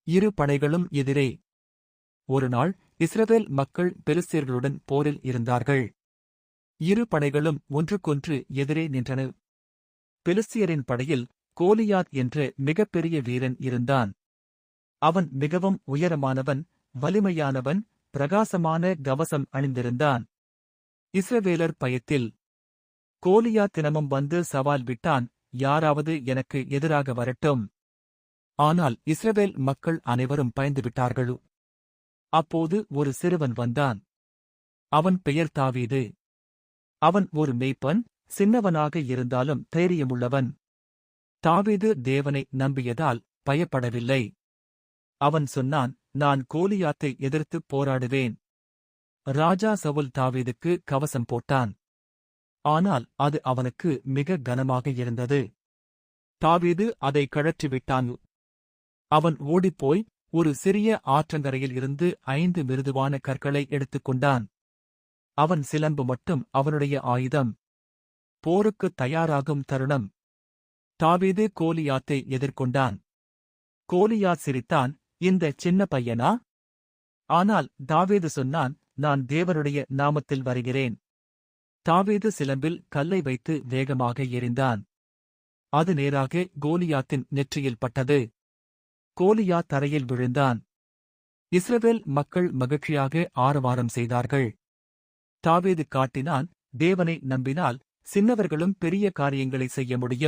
இரு படைகளும் எதிரே. ஒருநாள் இஸ்ரவேல் மக்கள் பெலிஸ்தியர்களுடன் போரில் இருந்தார்கள். இரு படைகளும் ஒன்றுக்கொன்று எதிரே நின்றன. பெலிஸ்தியரின் படையில் கோலியாத் என்ற மிகப்பெரிய வீரன் இருந்தான். அவன் மிகவும் உயரமானவன், வலிமையானவன், பிரகாசமான கவசம் அணிந்திருந்தான். இஸ்ரவேலர் பயத்தில், கோலியாத் தினமும் வந்து சவால் விட்டான், யாராவது எனக்கு எதிராக வரட்டும். ஆனால் இஸ்ரவேல் மக்கள் அனைவரும் பயந்துவிட்டார்கள். அப்போது ஒரு சிறுவன் வந்தான். அவன் பெயர் தாவீது. அவன் ஒரு மேய்ப்பன், சின்னவனாக இருந்தாலும் தைரியமுள்ளவன். தாவீது தேவனை நம்பியதால் பயப்படவில்லை. அவன் சொன்னான், நான் கோலியாத்தை எதிர்த்துப் போராடுவேன். ராஜா சவுல் தாவீதுக்கு கவசம் போட்டான். ஆனால் அது அவனுக்கு மிக கனமாக இருந்தது. தாவீது அதை கழற்றிவிட்டான். அவன் ஓடிப்போய் ஒரு சிறிய ஆற்றங்கரையில் இருந்து 5 மிருதுவான கற்களை எடுத்துக்கொண்டான். அவன் சிலம்பு மட்டும் அவனுடைய ஆயுதம். போருக்குத் தயாராகும் தருணம். தாவீது கோலியாத்தை எதிர்கொண்டான். கோலியாத் சிரித்தான், இந்த சின்ன பையனா? ஆனால் தாவீது சொன்னான், நான் தேவனுடைய நாமத்தில் வருகிறேன். தாவீது சிலம்பில் கல்லை வைத்து வேகமாக எறிந்தான். அது நேராக கோலியாத்தின் நெற்றியில் பட்டது. கோலியாத் தரையில் விழுந்தான். இஸ்ரவேல் மக்கள் மகிழ்ச்சியாக ஆரவாரம் செய்தார்கள். தாவீது காட்டினான், தேவனை நம்பினால் சின்னவர்களும் பெரிய காரியங்களை செய்ய முடியும்.